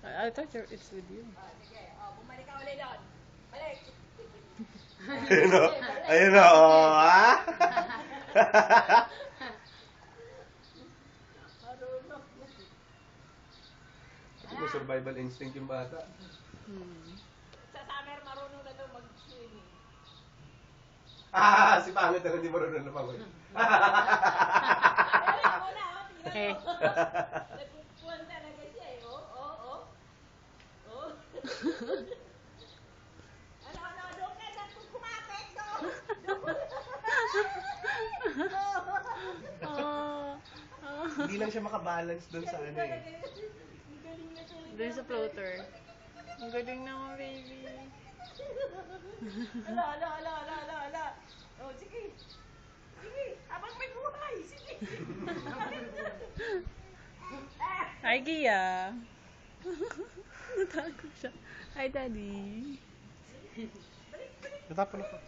I thought it's with you. Sige, bumalik ka ulit doon. Balik. Ayun o. Ayun o. Ha? Ito mo survival instinct yung bata. Sa summer, marunong na daw mag-swimming. Si pangit na hindi marunong lumangoy. Alam mo na, Okay. nagpupuan talaga siya eh. Oh. Ano, doon ka na kumapit, doon. Hindi lang siya makabalance doon sa ano eh. Doon sa floater. Ang galing naman, baby. Ala. Oh, sige. Sige, habang may buhay. Sige. Hi, Gia. Natago siya. Hi, Daddy. Natapon ako.